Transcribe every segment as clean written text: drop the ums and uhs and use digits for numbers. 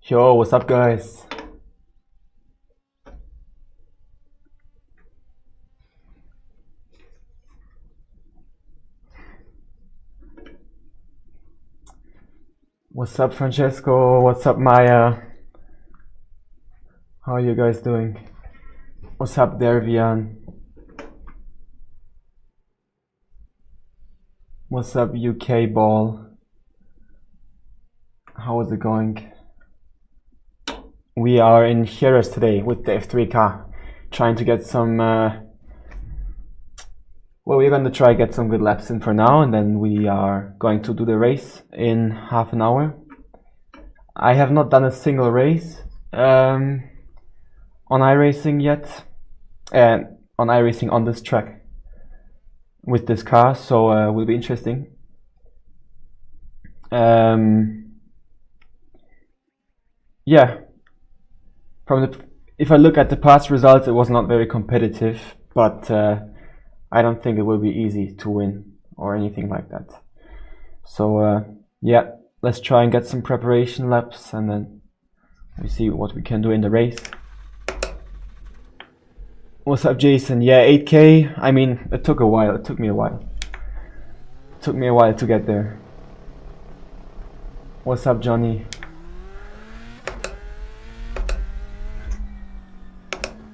Yo, what's up, guys? What's up, Francesco? What's up, Maya? How are you guys doing? What's up, Dervian? What's up, UK ball? How is it going? We are in Jerez today with the F3 car, trying to get some. Well, we're going to try get some good laps in for now, and then we are going to do the race in half an hour. I have not done a single race on iRacing yet, and on iRacing on this track with this car, so will be interesting. Yeah, if I look at the past results, it was not very competitive, but I don't think it will be easy to win or anything like that. So yeah, let's try and get some preparation laps, and then we see what we can do in the race. What's up, Jason? Yeah, 8K. I mean, it took a while. It took me a while. It took me a while to get there. What's up, Johnny?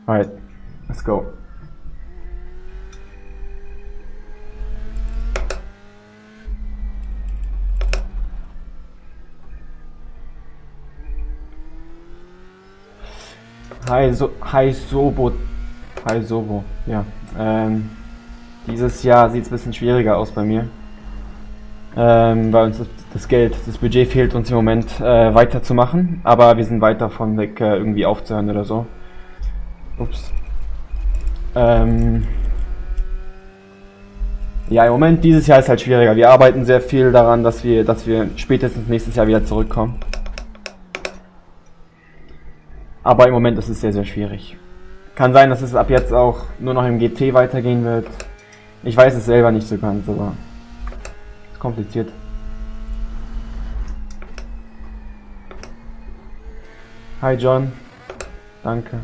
Alright, let's go. Hi Sobo, ja. Dieses Jahr sieht es ein bisschen schwieriger aus bei mir, weil uns das Geld, das Budget fehlt uns im Moment weiterzumachen, aber wir sind weit davon weg, irgendwie aufzuhören oder so. Ups. Ja, im Moment, dieses Jahr ist halt schwieriger. Wir arbeiten sehr viel daran, dass wir spätestens nächstes Jahr wieder zurückkommen. Aber im Moment ist es sehr, sehr schwierig. Kann sein, dass es ab jetzt auch nur noch im GT weitergehen wird. Ich weiß es selber nicht so ganz, aber es ist kompliziert. Hi John, danke.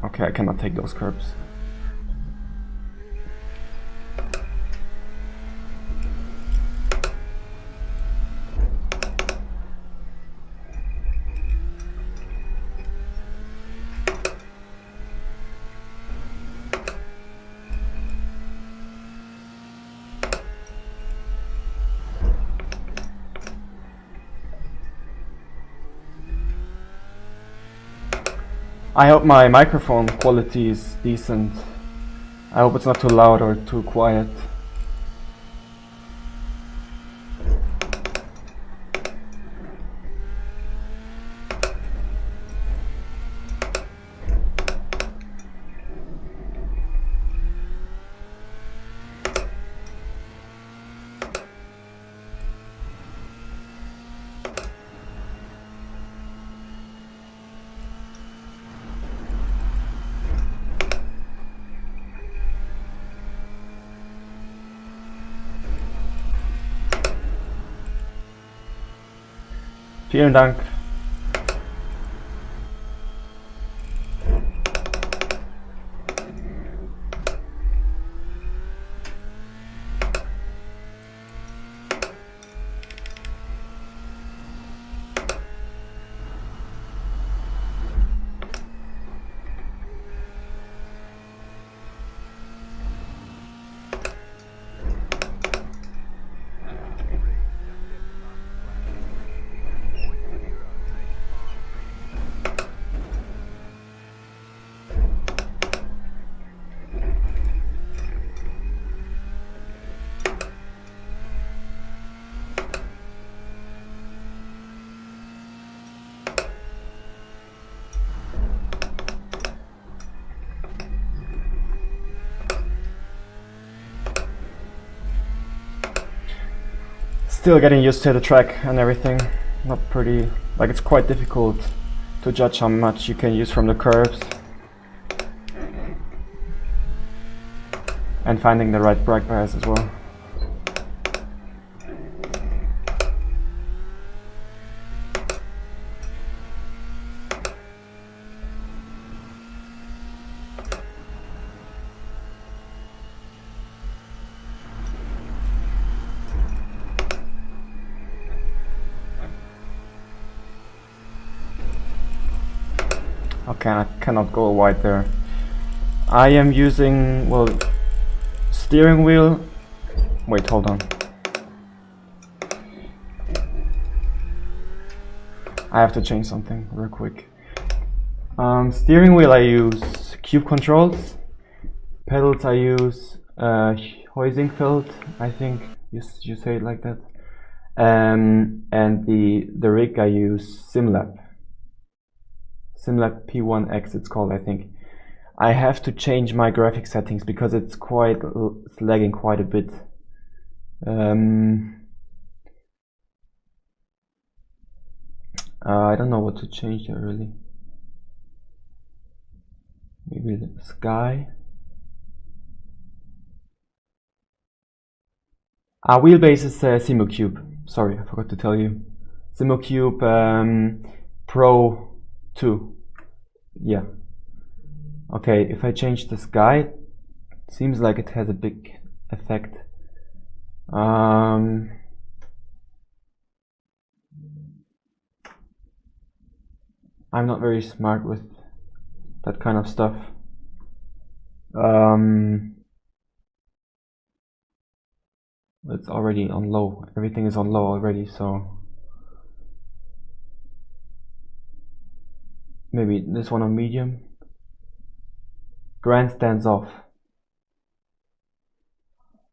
Okay, I cannot take those curbs. I hope my microphone quality is decent. I hope it's not too loud or too quiet. Vielen Dank. Still getting used to the track and everything. Not pretty, like it's quite difficult to judge how much you can use from the curves and finding the right brake bias as well. Okay, I cannot go wide there. I am using, well, steering wheel. Wait, hold on. I have to change something real quick. Steering wheel I use cube controls. Pedals I use Heusingfeld, I think you say it like that. And the rig I use SimLab P1X it's called, I think. I have to change my graphic settings because it's lagging quite a bit. I don't know what to change there really. Maybe the sky. Wheelbase is SimuCube. Sorry, I forgot to tell you. SimuCube Pro 2. Yeah. Okay, if I change the sky, it seems like it has a big effect. I'm not very smart with that kind of stuff. It's already on low. Everything is on low already, so maybe this one on medium. Grandstands off.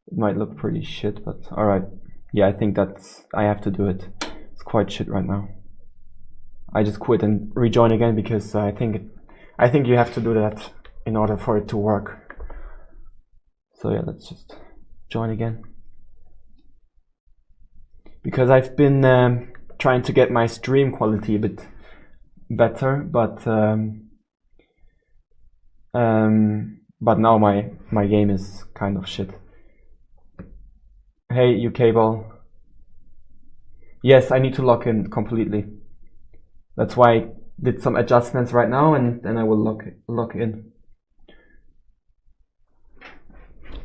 It might look pretty shit, but alright. Yeah, I think I have to do it. It's quite shit right now. I just quit and rejoin again because I think you have to do that in order for it to work. So yeah, let's just join again. Because I've been trying to get my stream quality a bit better, but now my game is kind of shit. Hey, UK ball. Yes, I need to lock in completely. That's why I did some adjustments right now, and then I will lock in.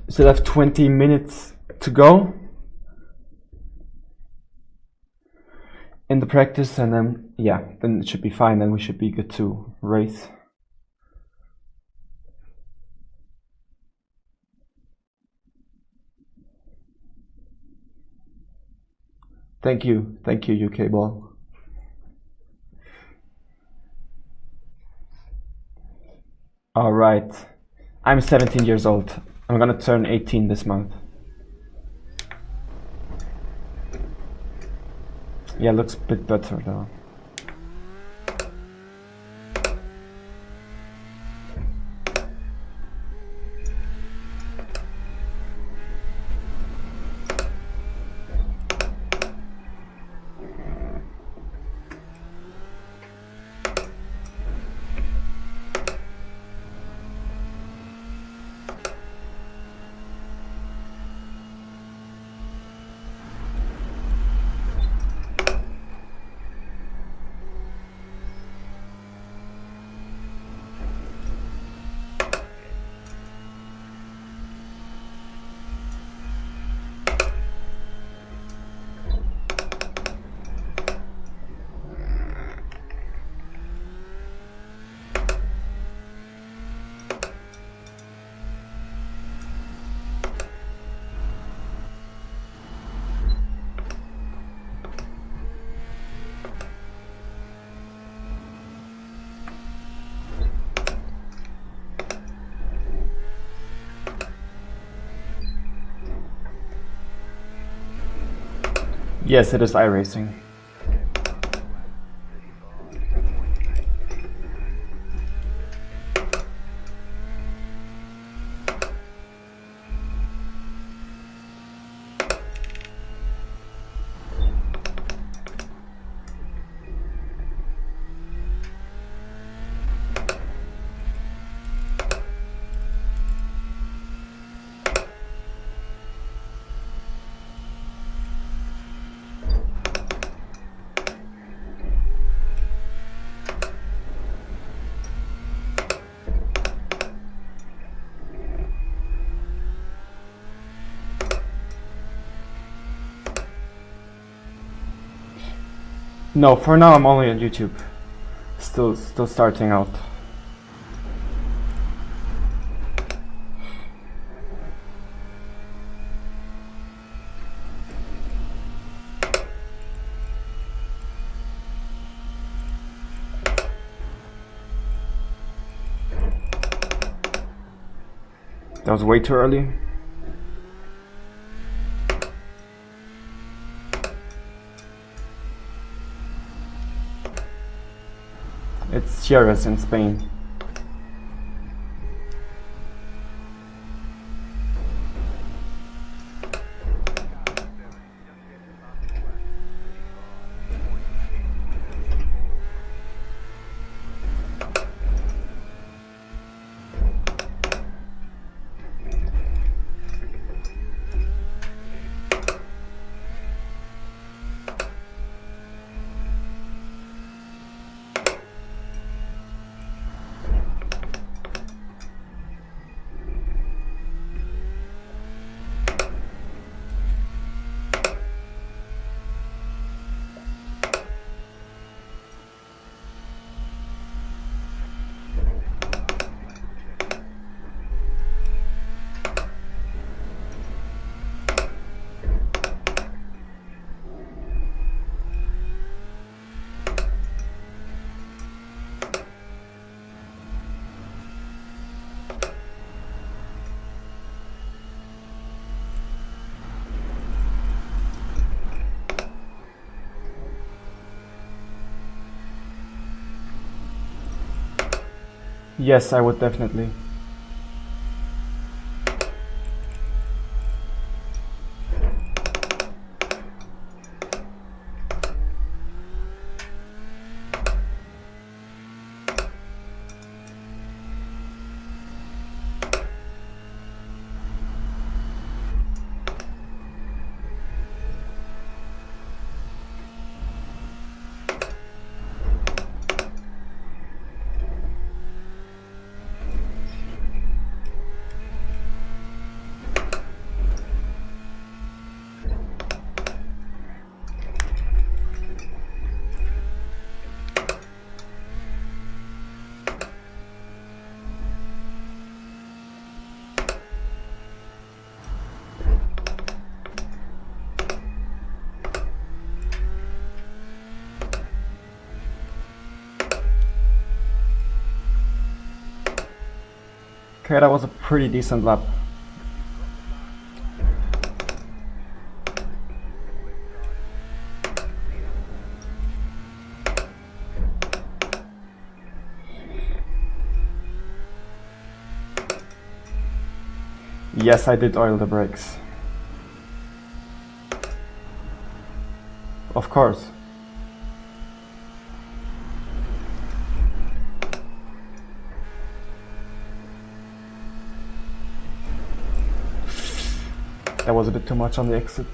Still have 20 minutes to go in the practice, and then yeah, then it should be fine. Then we should be good to race. Thank you, UK ball. All right, I'm 17 years old. I'm gonna turn 18 this month. Yeah, looks a bit better though. Yes, it is iRacing. No, for now I'm only on YouTube. Still starting out. That was way too early. It's Jerez in Spain. Yes, I would definitely. Okay, that was a pretty decent lap. Yes, I did oil the brakes. Of course. That was a bit too much on the exit.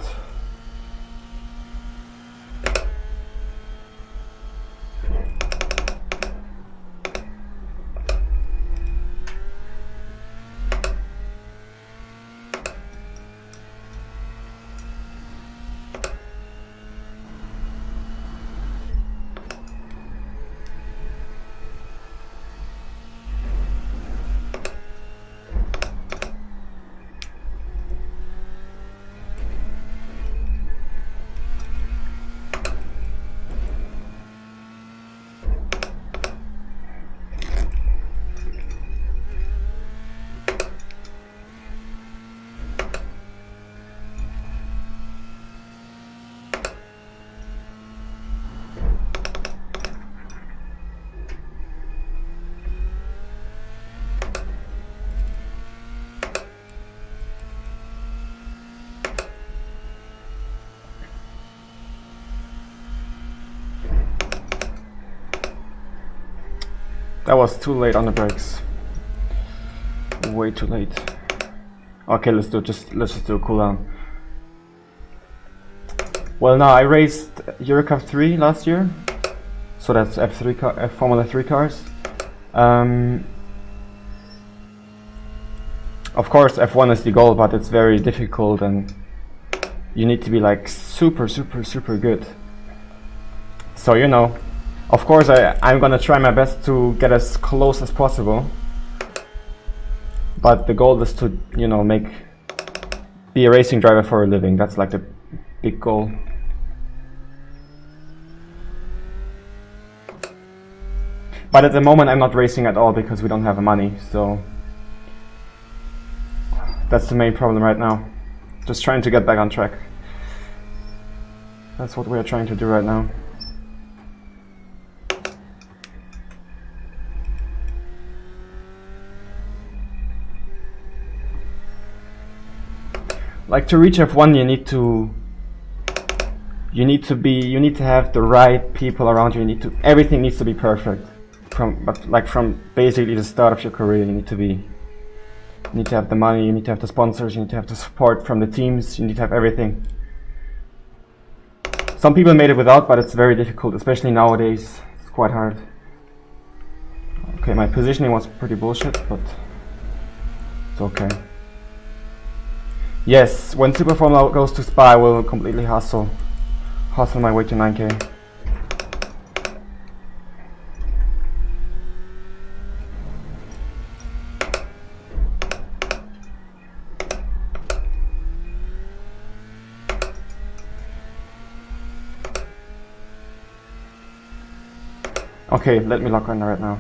That was too late on the brakes. Way too late. Okay, let's just do a cooldown. Well, now I raced Dallara F3 last year, so that's F3 Formula 3 cars. Of course, F1 is the goal, but it's very difficult, and you need to be like super good. So you know. Of course, I'm gonna try my best to get as close as possible, but the goal is to, you know, be a racing driver for a living. That's like the big goal. But at the moment I'm not racing at all because we don't have money, so That's the main problem right now. Just trying to get back on track. That's what we are trying to do right now. Like, to reach F1 you need to have the right people around you. Everything needs to be perfect. From basically the start of your career, you need to have the money, you need to have the sponsors, you need to have the support from the teams, you need to have everything. Some people made it without, but it's very difficult, especially nowadays. It's quite hard. Okay, my positioning was pretty bullshit, but it's okay. Yes, when Super Formula goes to Spa, I will completely hustle my way to 9K. Okay, let me lock on right now.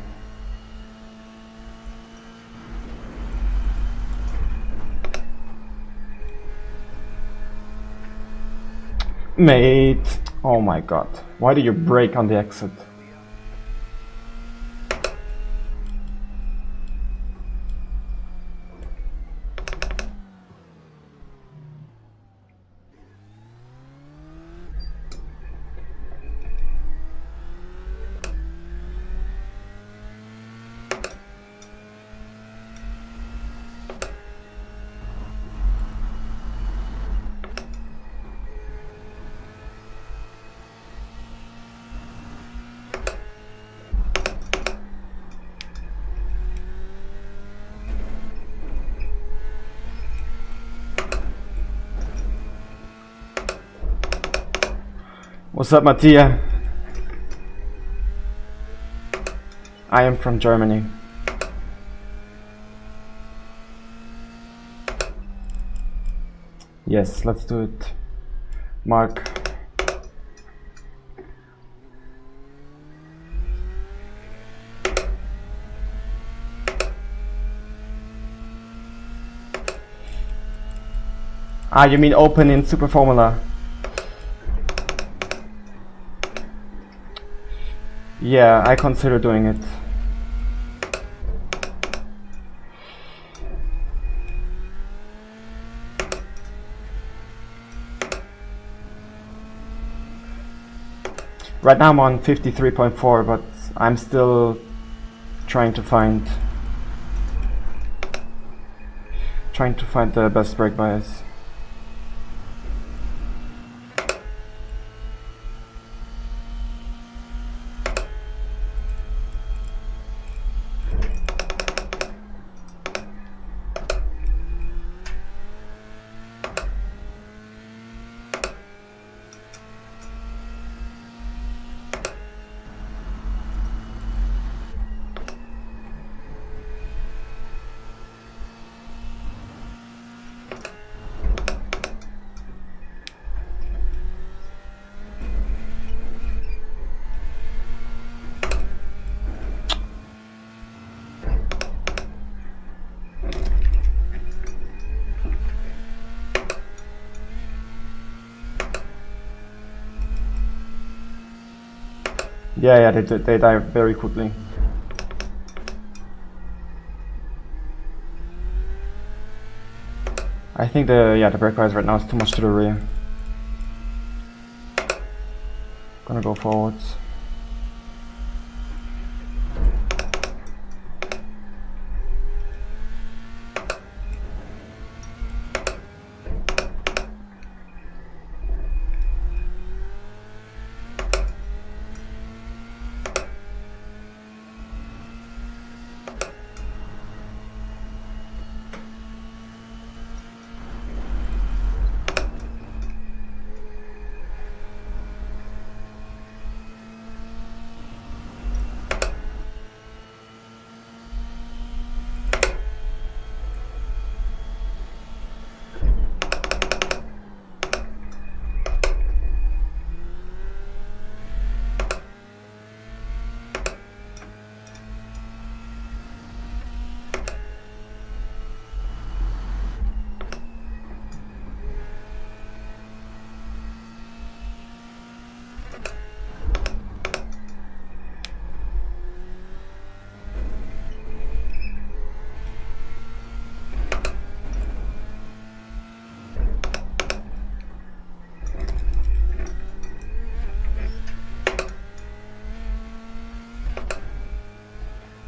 Mate, oh my god, why do you brake on the exit? What's up, Mattia? I am from Germany. Yes, let's do it. Mark. Ah, you mean open in Super Formula? Yeah, I consider doing it. Right now I'm on 53.4, but I'm still trying to find the best brake bias. Yeah, they die very quickly. I think the brake bias right now is too much to the rear. Gonna go forwards.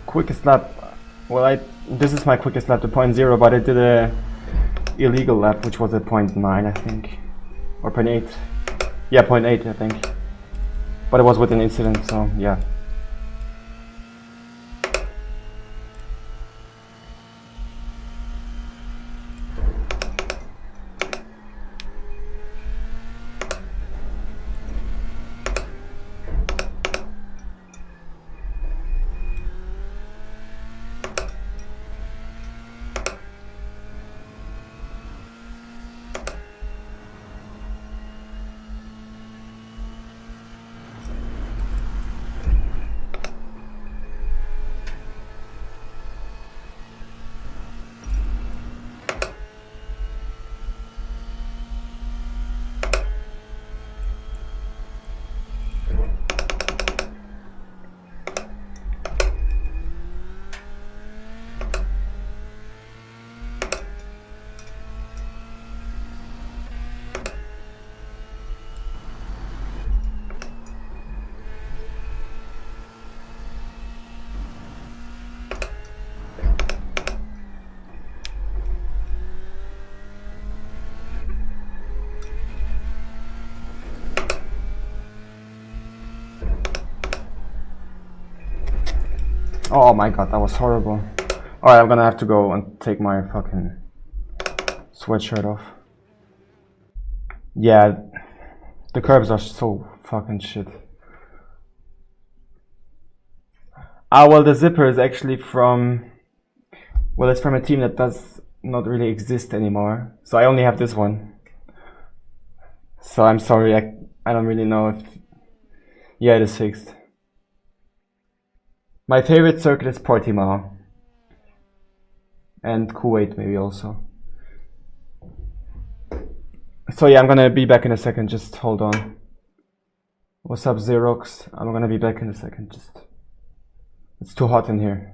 quickest lap. Well, this is my quickest lap to 0.0, but I did a illegal lap, which was at 0.9, I think, or 0.8. Yeah, 0.8, I think. But it was with an incident, so yeah. Oh my god, that was horrible. Alright, I'm gonna have to go and take my fucking sweatshirt off. Yeah, the curbs are so fucking shit. Ah, well, the zipper is actually from... Well, it's from a team that does not really exist anymore. So I only have this one. So I'm sorry, I don't really know if... Yeah, it is fixed. My favorite circuit is Portimao. And Kuwait maybe also. So yeah, I'm gonna be back in a second, just hold on. What's up, Xerox? I'm gonna be back in a second, just... It's too hot in here.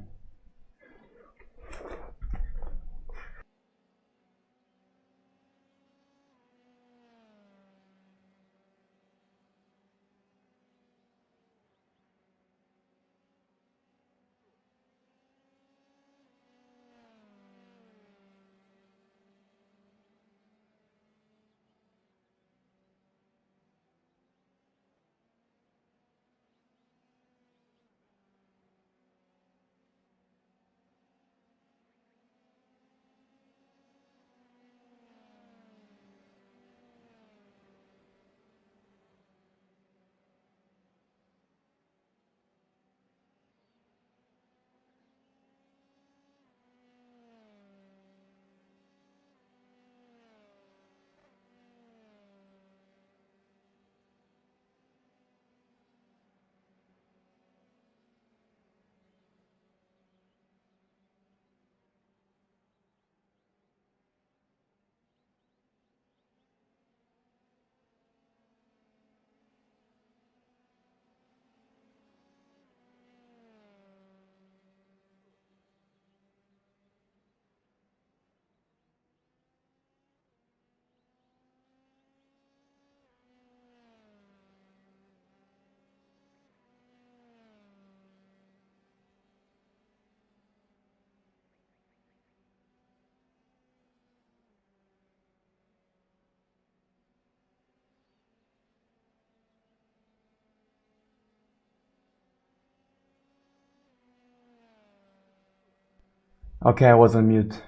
Okay, I was on mute.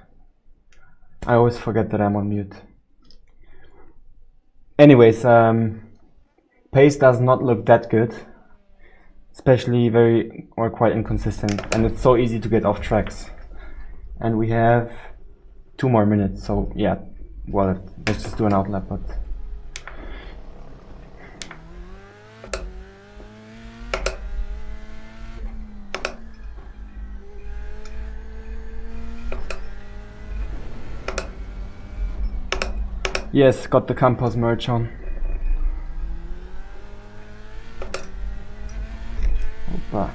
I always forget that I'm on mute. Anyways, pace does not look that good. Especially quite inconsistent. And it's so easy to get off tracks. And we have 2 more minutes, so yeah. Well, let's just do an outlap, but... Yes, got the Campos merch on. Opa.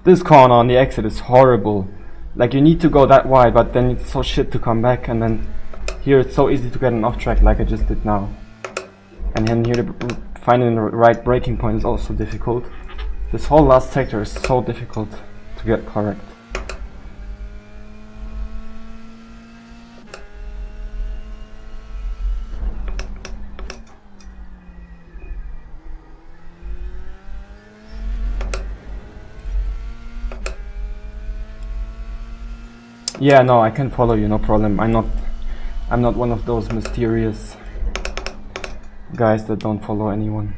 This corner on the exit is horrible. Like, you need to go that wide, but then it's so shit to come back, and then here it's so easy to get an off track like I just did now. And then here finding the right braking point is also difficult. This whole last sector is so difficult to get correct. Yeah, no, I can follow you, no problem. I'm not one of those mysterious guys that don't follow anyone.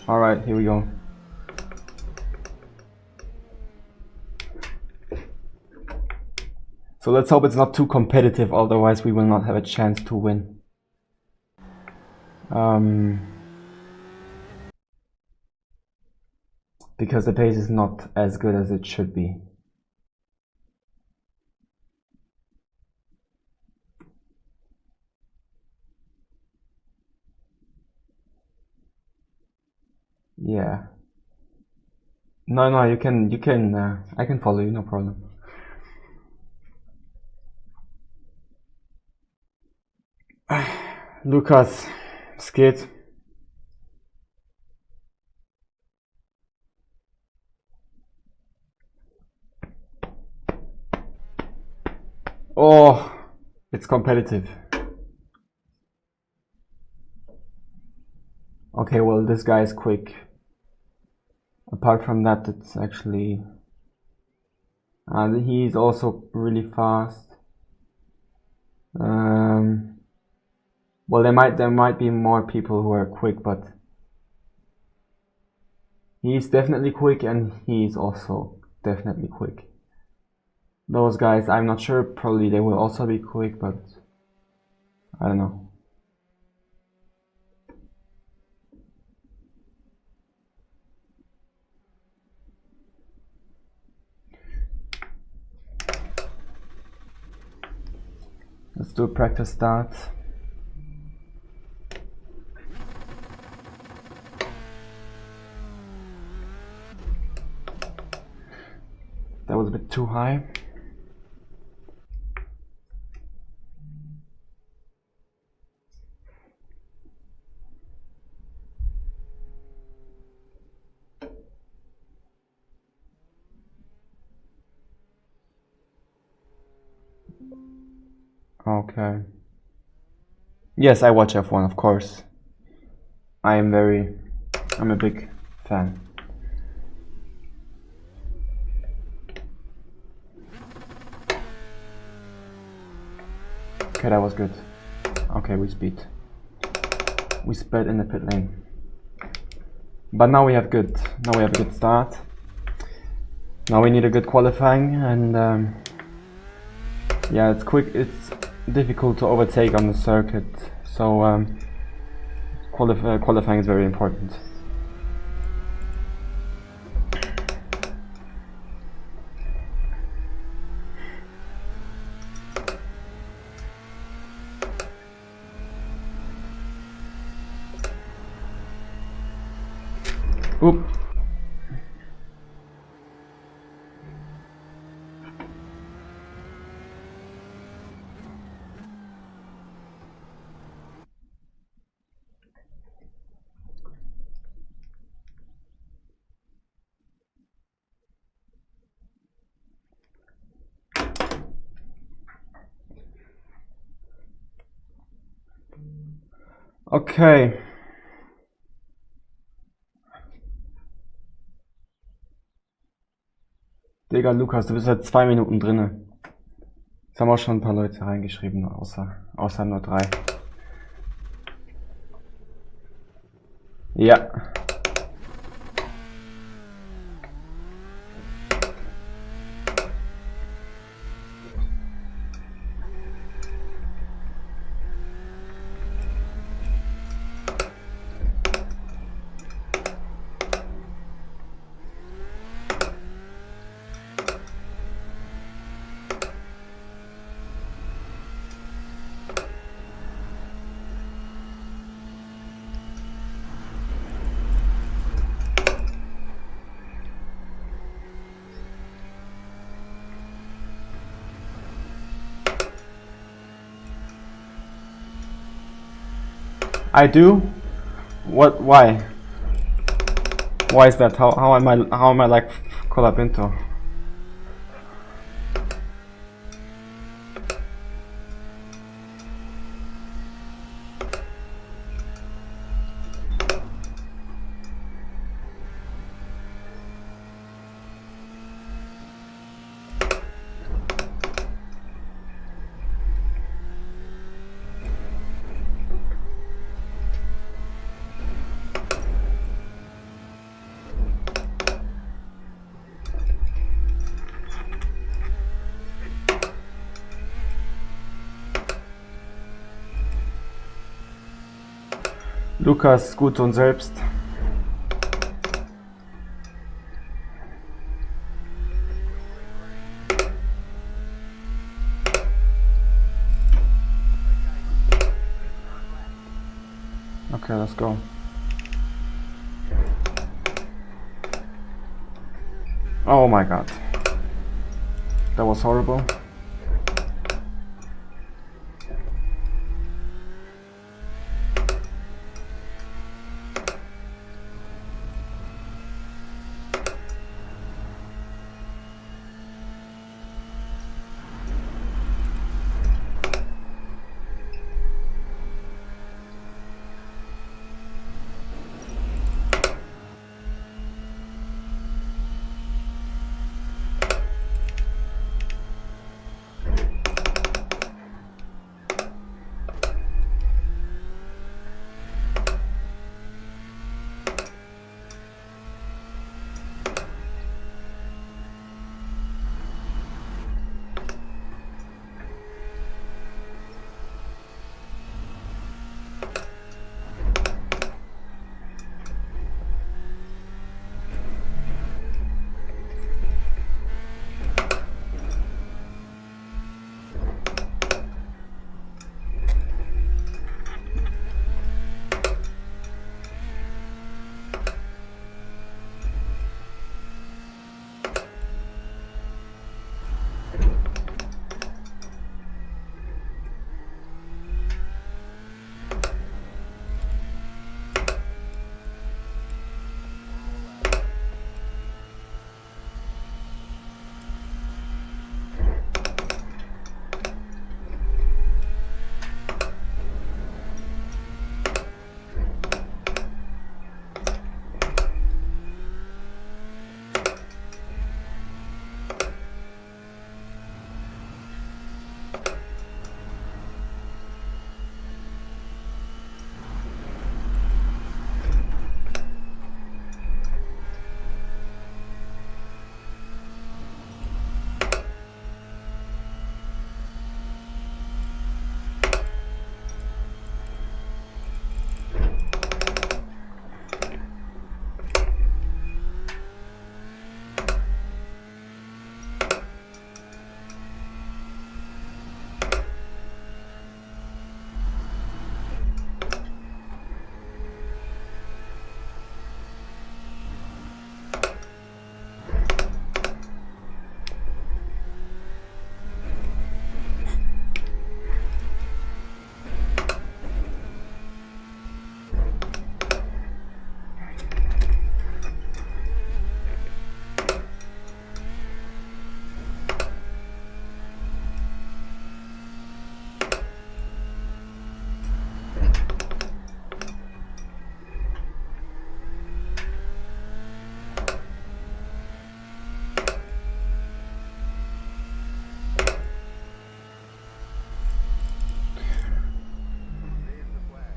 Alright, here we go. So let's hope it's not too competitive, otherwise we will not have a chance to win. Because the pace is not as good as it should be. Yeah. No, you can, I can follow you, no problem. Lukas, es geht. Oh, it's competitive. Okay, well, this guy is quick. Apart from that, it's actually... he's also really fast. Well, there might be more people who are quick, but... he's definitely quick, and he's also definitely quick. Those guys, I'm not sure, probably they will also be quick, but I don't know. Let's do a practice start. That was a bit too high. Okay. Yes, I watch F1, of course. I'm a big fan. Okay, that was good. Okay, we sped in the pit lane. But now we have a good start. Now we need a good qualifying, and yeah, it's difficult to overtake on the circuit, so qualifying is very important. Oop. Okay. Digga, Lukas, du bist seit 2 Minuten drinne. Das haben auch schon ein paar Leute reingeschrieben, außer nur 3. Ja. I do? What? Why? Why is that? How am I like Colapinto? Lukas, gut und selbst. Okay, let's go. Oh my god. That was horrible.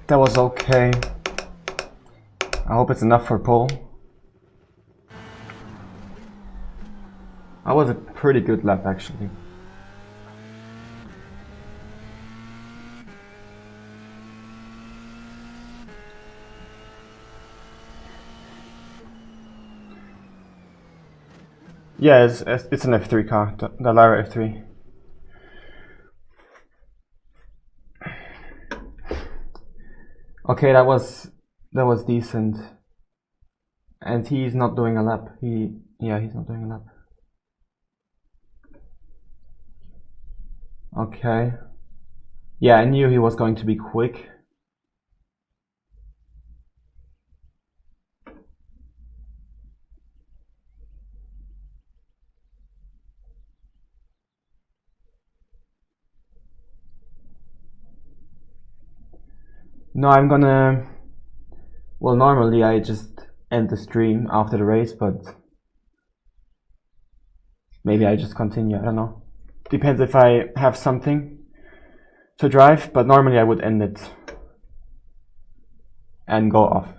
That was okay. I hope it's enough for pole. That was a pretty good lap actually. Yeah, it's an F3 car, the Dallara F3. Okay, that was decent. And he's not doing a lap. He's not doing a lap. Okay. Yeah, I knew he was going to be quick. No, I'm gonna... Well, normally I just end the stream after the race, but maybe I just continue, I don't know. Depends if I have something to drive, but normally I would end it and go off.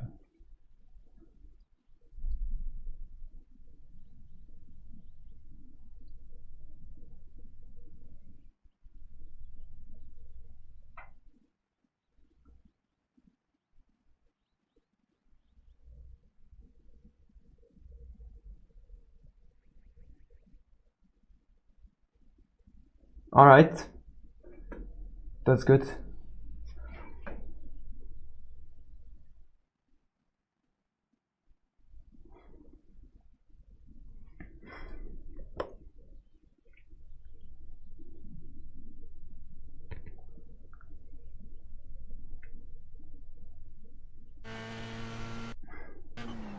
Alright, that's good.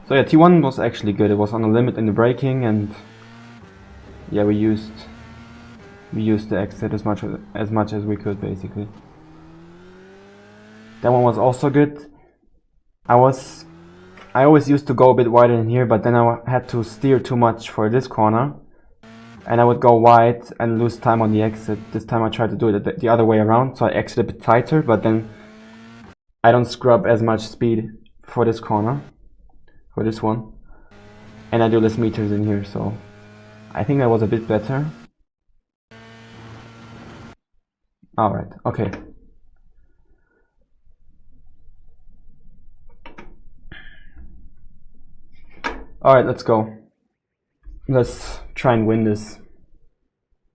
So yeah, T1 was actually good. It was on a limit in the braking, and yeah, we used the exit as much as we could, basically. That one was also good. I always used to go a bit wider in here, but then I had to steer too much for this corner, and I would go wide and lose time on the exit. This time I tried to do it the other way around, so I exit a bit tighter, but then I don't scrub as much speed for this corner, for this one, and I do less meters in here, so I think that was a bit better. Alright, okay. Alright, let's go. Let's try and win this.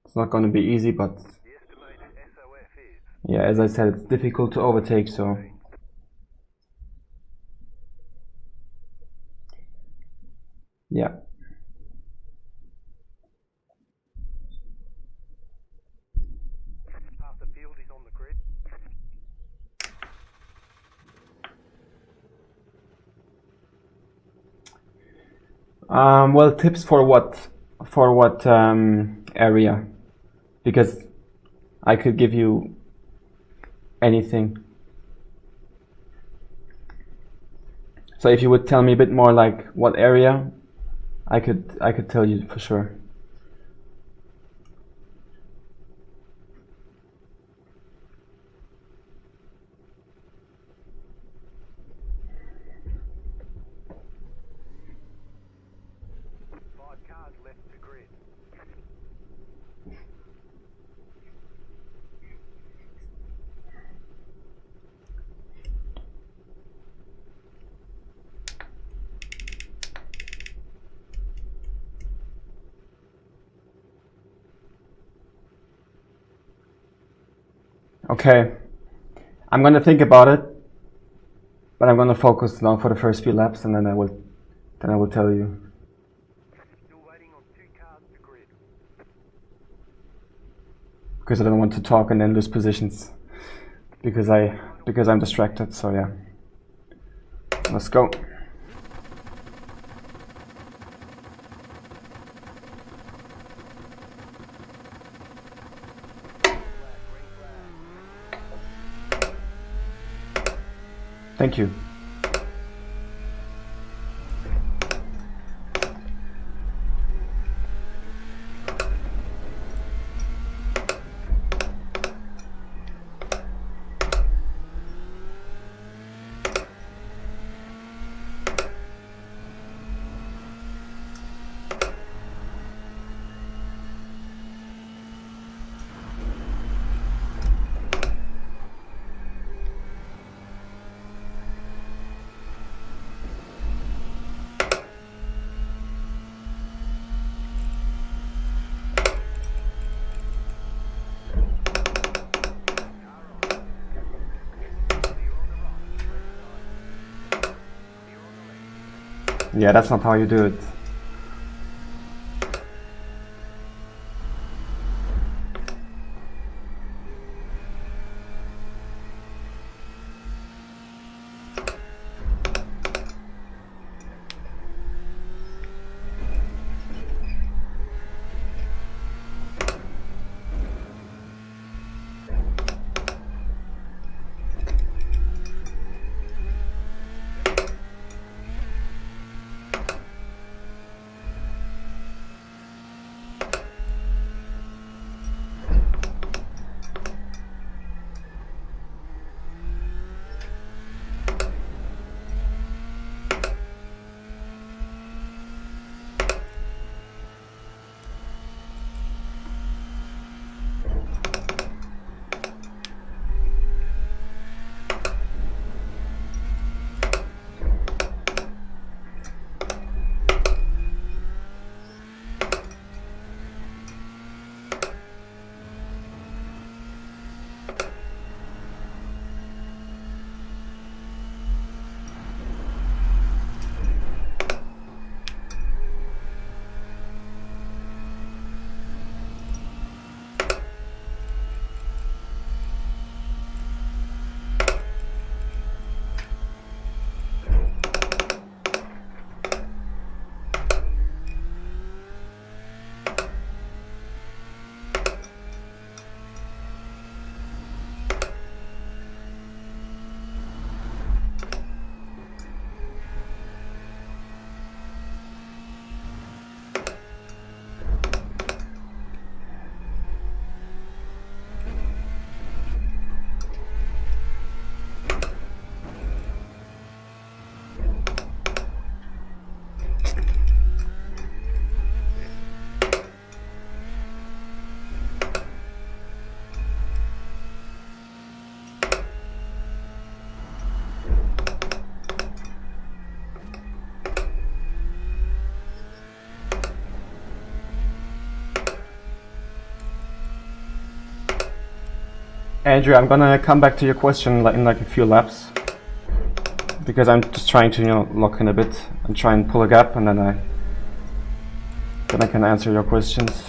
It's not gonna be easy, but yeah, as I said, it's difficult to overtake, so yeah. Well, tips for what area? Because I could give you anything. So if you would tell me a bit more like what area, I could tell you for sure. Okay, I'm gonna think about it, but I'm gonna focus now for the first few laps, and then I will tell you. Still waiting on 2 cars to grid. Because I don't want to talk and then lose positions, because I'm distracted. So yeah, let's go. Thank you. Yeah, that's not how you do it. Andrew, I'm gonna come back to your question in like a few laps, because I'm just trying to lock in a bit and try and pull a gap, and then I can answer your questions.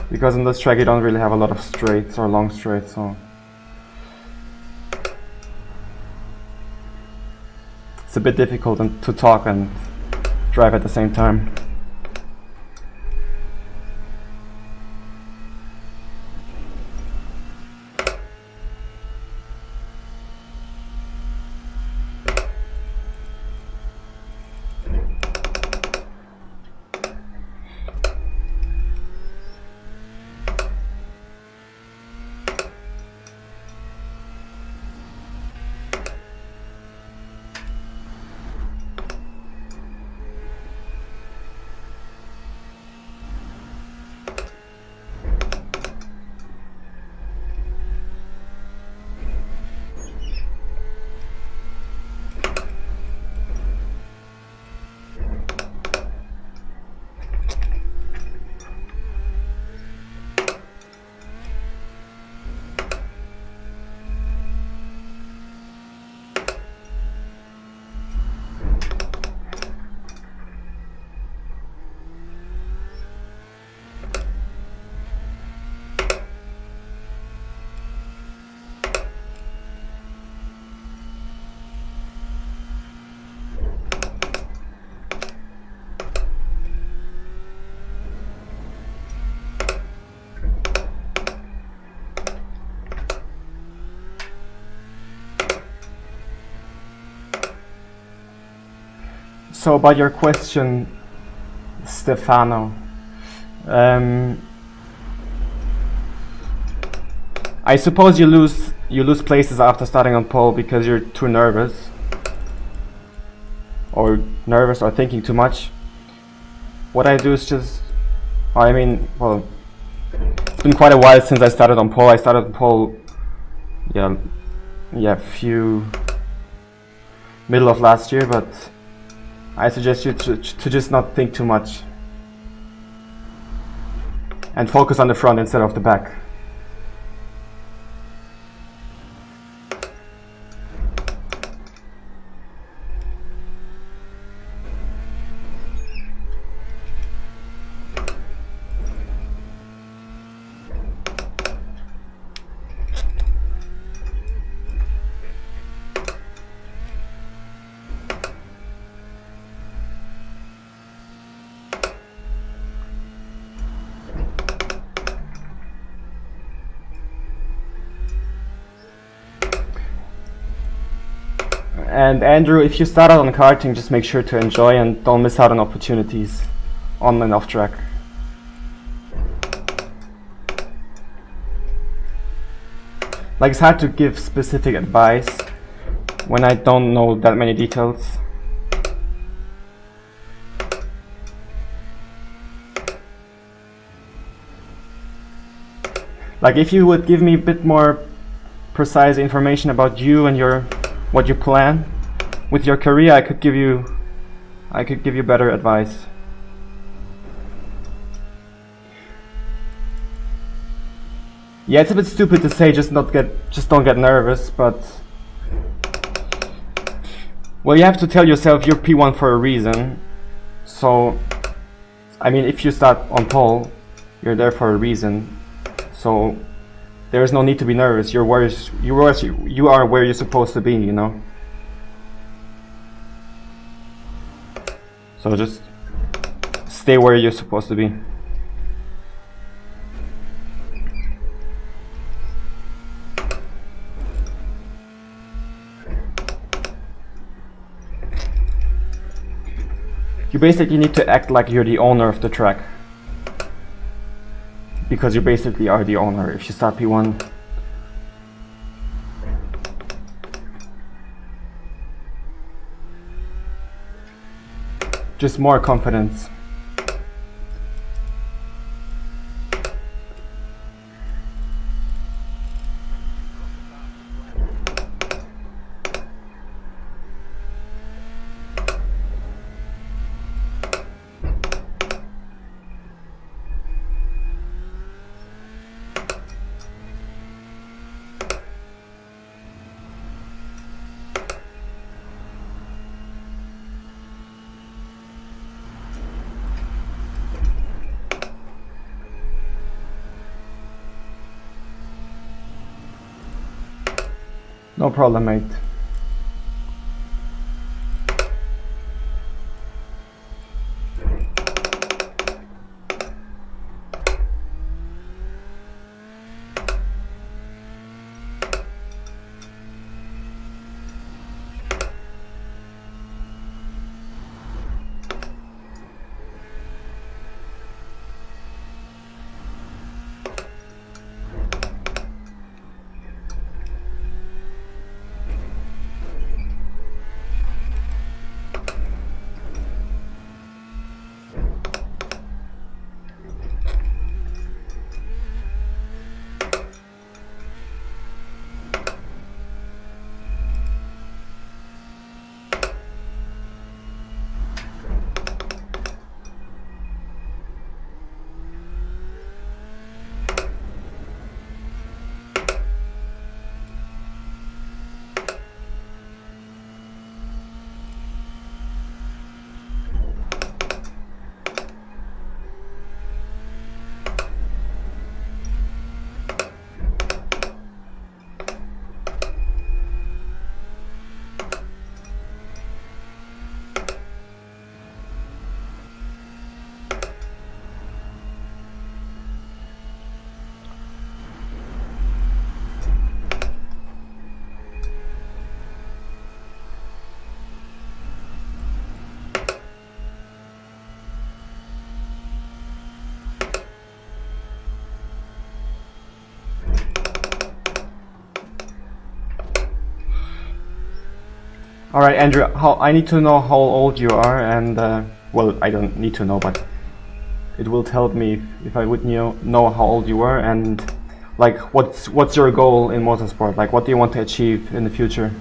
Because in this track you don't really have a lot of straights or long straights, so it's a bit difficult to talk and drive at the same time. So about your question, Stefano, I suppose you lose places after starting on pole because you're too nervous or thinking too much. What I do is just, well, it's been quite a while since I started on pole. I started on pole, middle of last year, but I suggest you to just not think too much and focus on the front instead of the back. And Andrew, if you start out on karting, just make sure to enjoy and don't miss out on opportunities on and off track. Like, it's hard to give specific advice when I don't know that many details. Like, if you would give me a bit more precise information about you and what you plan with your career, I could give you better advice. Yeah, it's a bit stupid to say just don't get nervous, but well, you have to tell yourself you're P1 for a reason. So I mean, if you start on pole, you're there for a reason. So there is no need to be nervous. You are where you're supposed to be, you know. So just stay where you're supposed to be. You basically need to act like you're the owner of the track, because you basically are the owner if you start P1. Just more confidence. No problem, mate. Alright, Andrew, I need to know how old you are, and well, I don't need to know, but it will tell me if I would know how old you were, and like what's your goal in motorsport? Like, what do you want to achieve in the future?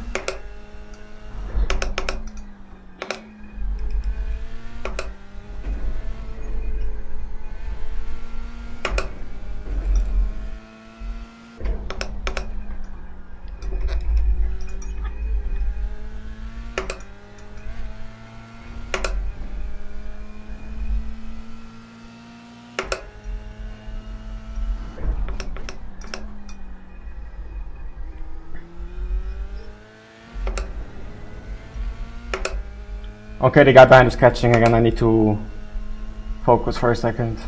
Okay, the guy behind is catching again. I need to focus for a second.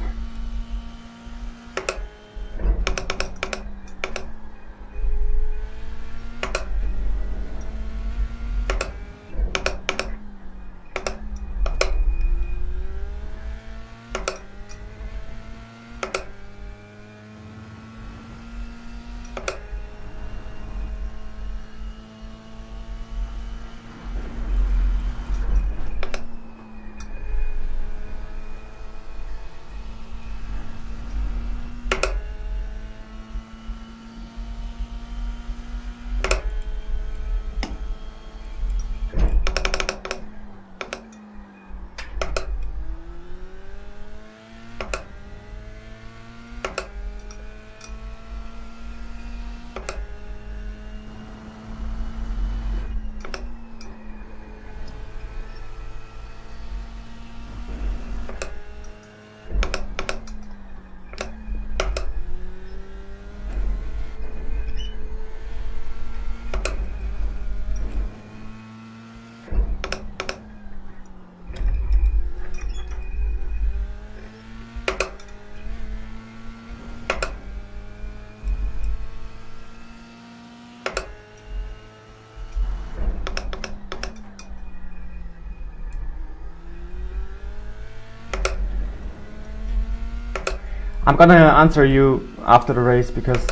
I'm gonna answer you after the race because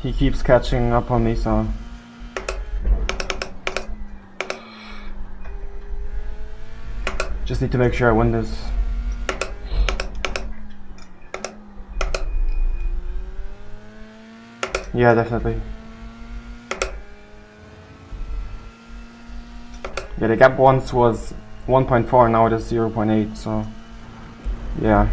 he keeps catching up on me, so just need to make sure I win this. Yeah, definitely. Yeah, the gap once was 1.4, now it is 0.8, so yeah.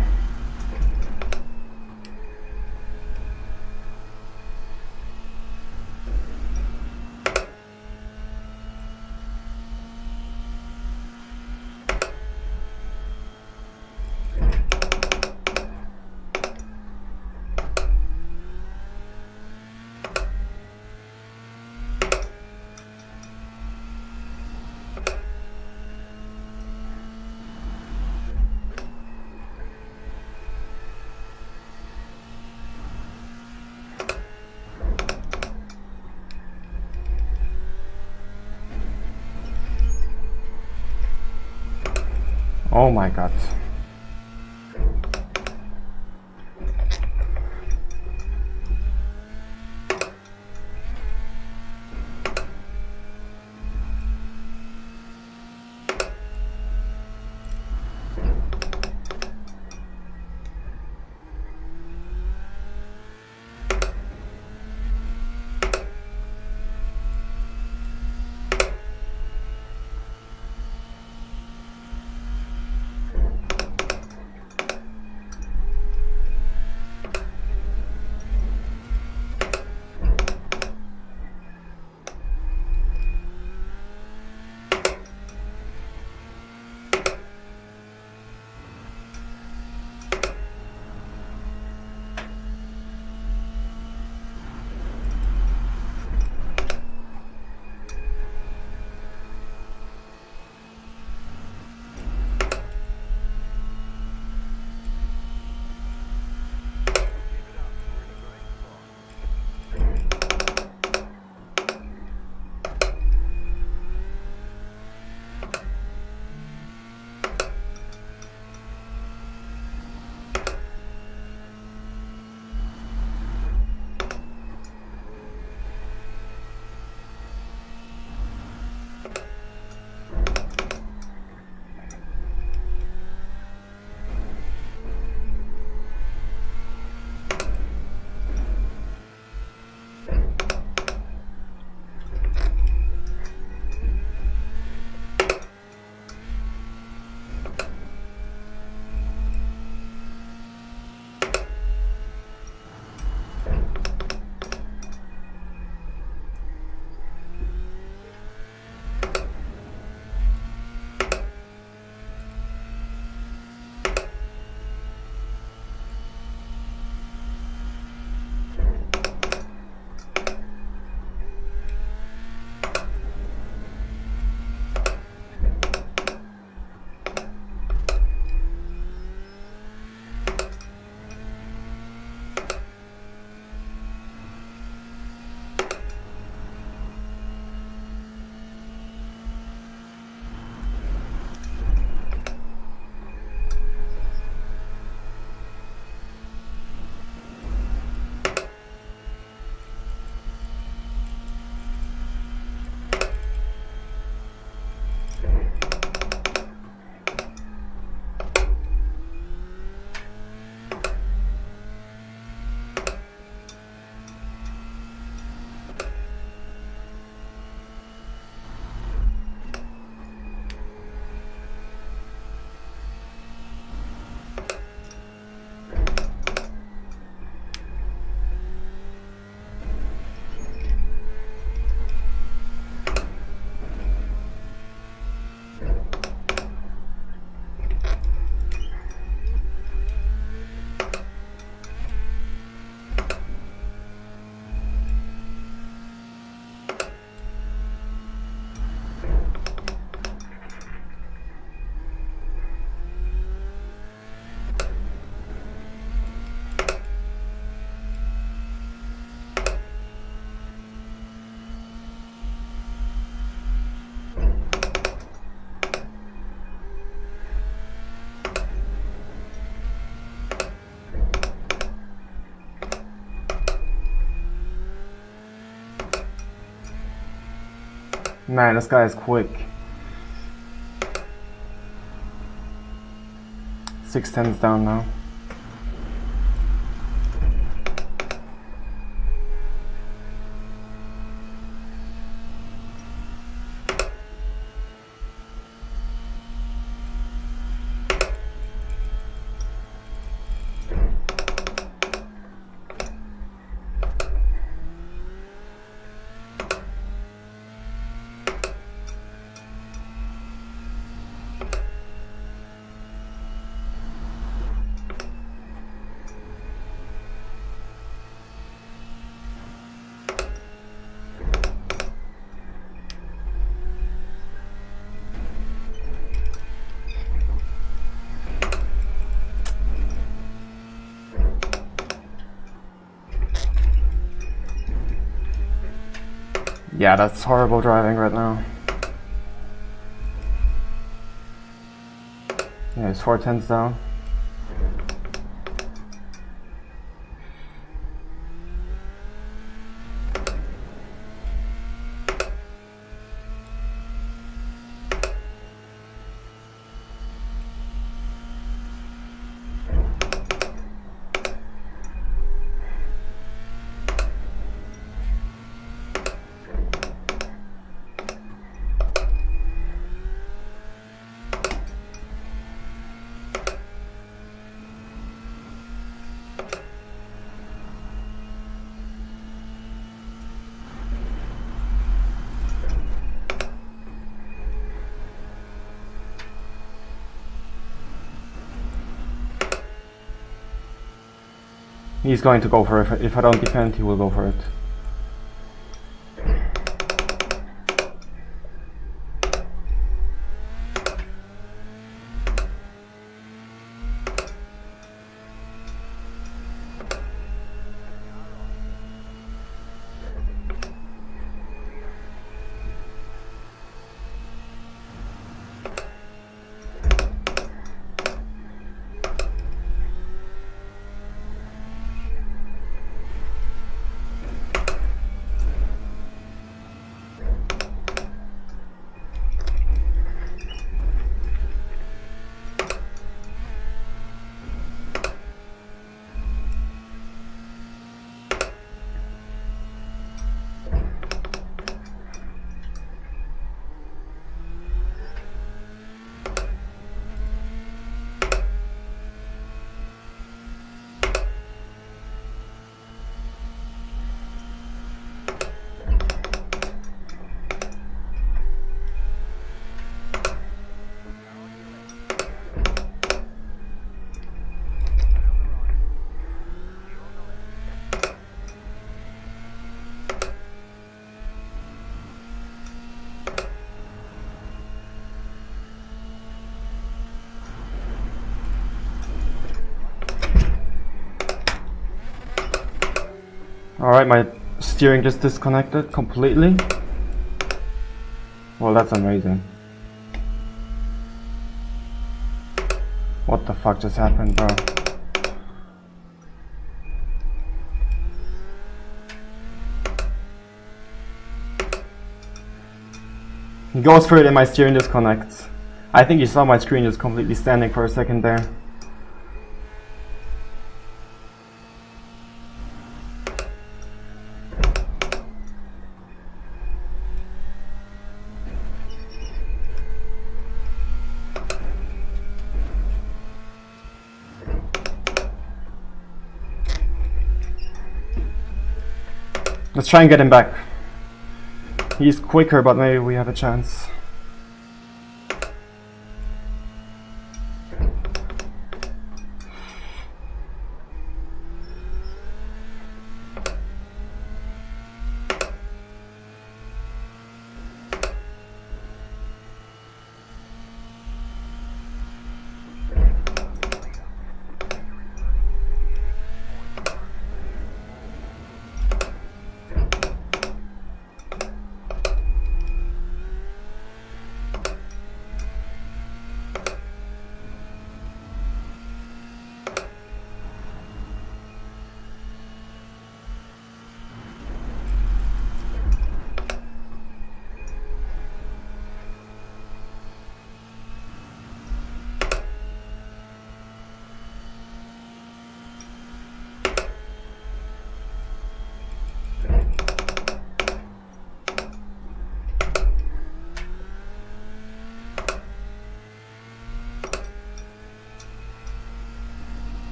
Oh my God. Man, this guy is quick. 610's down now. Yeah, that's horrible driving right now. Yeah, it's 4 tenths down. He's going to go for it. If I don't defend, he will go for it. Alright, my steering just disconnected completely. Well, that's amazing. What the fuck just happened, bro? He goes for it and my steering disconnects. I think you saw my screen just completely standing for a second there. Let's try and get him back. He's quicker, but maybe we have a chance.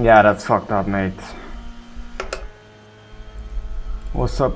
Yeah, that's fucked up, mate. What's up?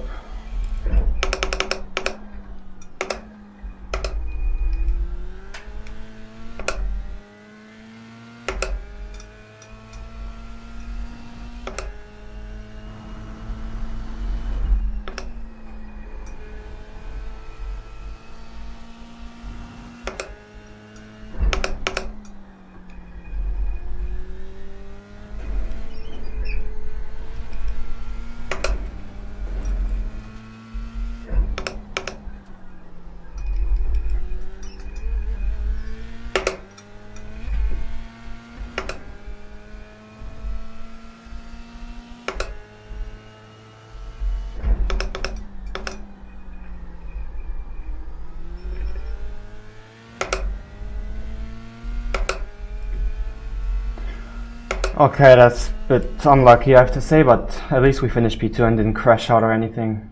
Okay, that's a bit unlucky, I have to say, but at least we finished P2 and didn't crash out or anything.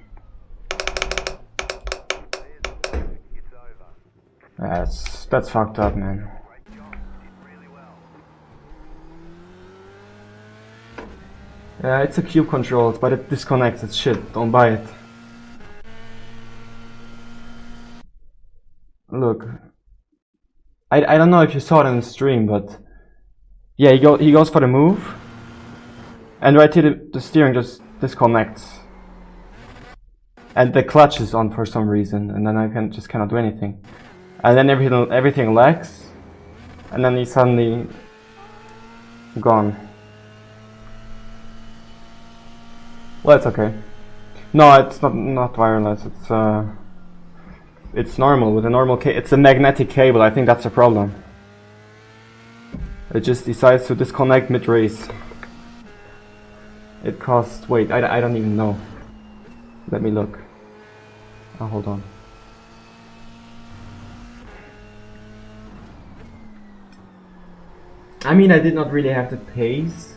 It's over. That's fucked up, man. Great job. Did really well. Yeah, it's a cube controls, but it disconnects. It's shit. Don't buy it. Look, I don't know if you saw it in the stream, but yeah, he goes for the move, and right here the steering just disconnects, and the clutch is on for some reason, and then I cannot do anything, and then everything lags, and then he's suddenly gone. Well, it's okay. No, it's not wireless. It's normal with a normal cable. It's a magnetic cable. I think that's the problem. It just decides to disconnect mid-race. It costs. Wait, I don't even know. Let me look. Oh, hold on. I mean, I did not really have the pace.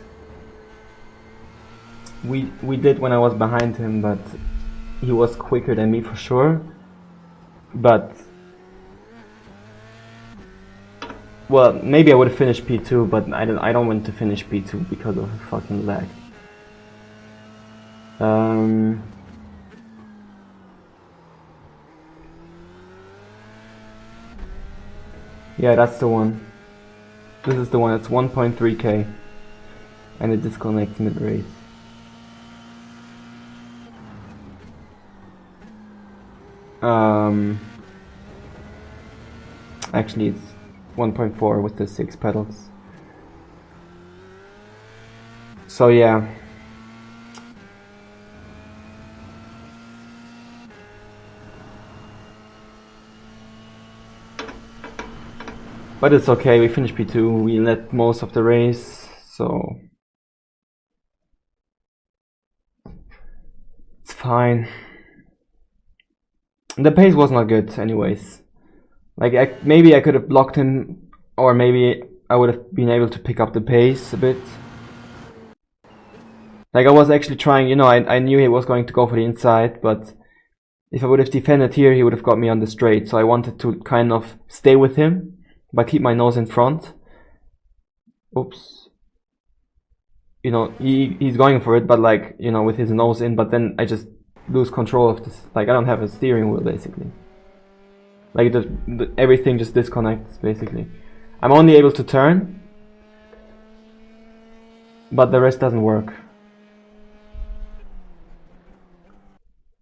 We did when I was behind him, but he was quicker than me for sure. But well, maybe I would have finished P2, but I don't want to finish P2 because of fucking lag. Yeah, that's the one. This is the one. It's 1.3k, and it disconnects mid-race. Actually, it's 1.4 with the 6 pedals. So yeah. But it's okay, we finished P2, we led most of the race, so it's fine. The pace was not good anyways. Like, maybe I could have blocked him, or maybe I would have been able to pick up the pace a bit. Like, I was actually trying, you know, I knew he was going to go for the inside, but if I would have defended here, he would have got me on the straight, so I wanted to kind of stay with him, but keep my nose in front. Oops. You know, he's going for it, but like, you know, with his nose in, but then I just lose control of this. Like, I don't have a steering wheel basically. Like, everything just disconnects basically. I'm only able to turn, but the rest doesn't work.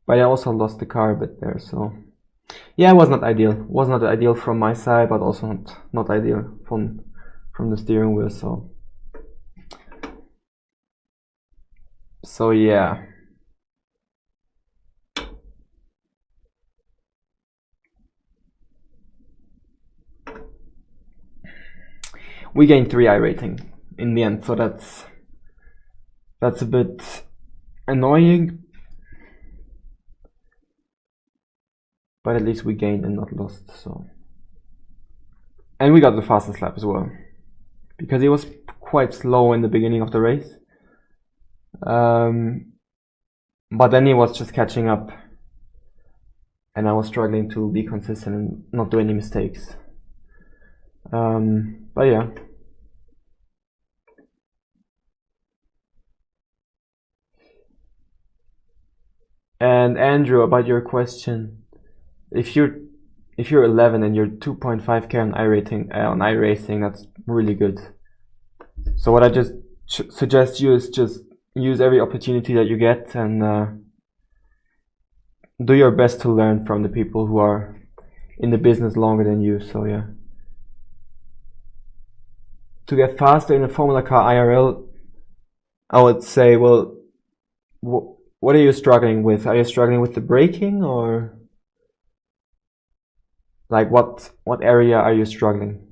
But I also lost the car a bit there, so yeah, it was not ideal. It was not ideal from my side, but also not ideal from the steering wheel. So yeah. We gained 3 iRating in the end, so that's a bit annoying. But at least we gained and not lost, so. And we got the fastest lap as well, because he was quite slow in the beginning of the race. But then he was just catching up, and I was struggling to be consistent and not do any mistakes. But yeah. And Andrew, about your question, if you're 11 and you're 2.5k on iRacing, that's really good. So what I just suggest you is just use every opportunity that you get and do your best to learn from the people who are in the business longer than you. So yeah, to get faster in a Formula Car IRL, I would say, well, what are you struggling with? Are you struggling with the braking, or like what area are you struggling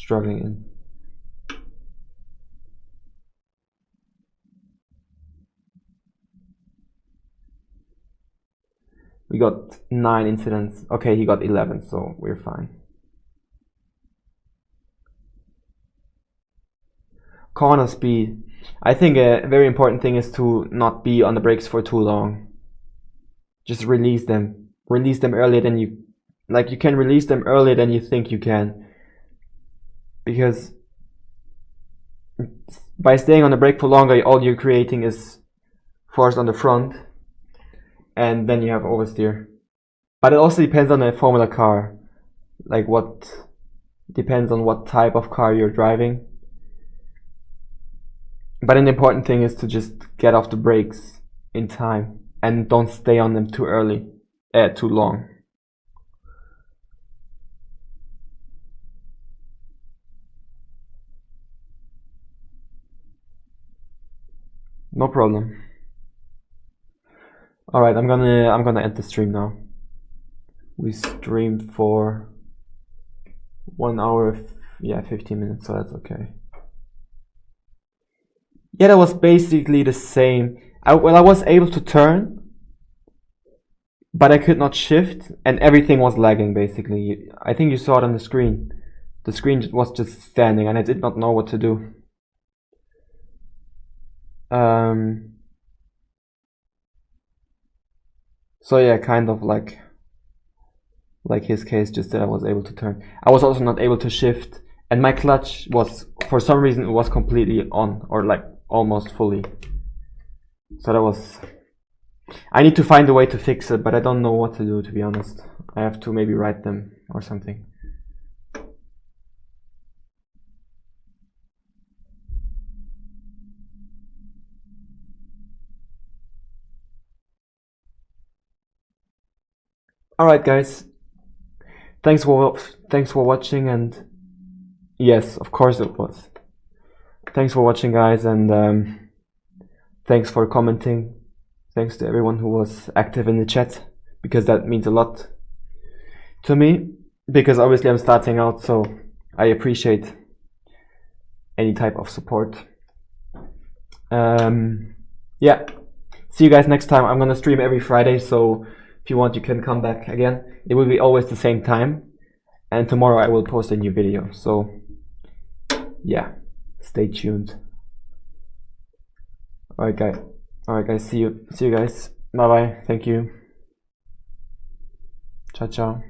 in? We got 9 incidents. Okay, he got 11, so we're fine. Corner speed. I think a very important thing is to not be on the brakes for too long. Just release them. Release them earlier than you can release them earlier than you think you can. Because by staying on the brake for longer, all you're creating is force on the front, and then you have oversteer. But it also depends on the Formula car. Depends on what type of car you're driving. But an important thing is to just get off the brakes in time and don't stay on them too long. No problem. All right, I'm gonna end the stream now. We streamed for 1 hour, 15 minutes, so that's okay. Yeah, that was basically the same. I was able to turn, but I could not shift, and everything was lagging basically. I think you saw it on the screen. The screen was just standing, and I did not know what to do. So yeah, kind of like his case, just that I was able to turn. I was also not able to shift, and my clutch was, for some reason, it was completely on, or like almost fully. So that was, I need to find a way to fix it, but I don't know what to do, to be honest. I have to maybe write them or something. Alright guys, thanks for watching, and yes, of course it was. Thanks for watching guys, and thanks for commenting. Thanks to everyone who was active in the chat, because that means a lot to me, because obviously I'm starting out, so I appreciate any type of support. Yeah, see you guys next time. I'm gonna stream every Friday, so if you want, you can come back again. It will be always the same time, and tomorrow I will post a new video, so yeah, stay tuned. Alright guys, see you guys. Bye bye. Thank you. Ciao ciao.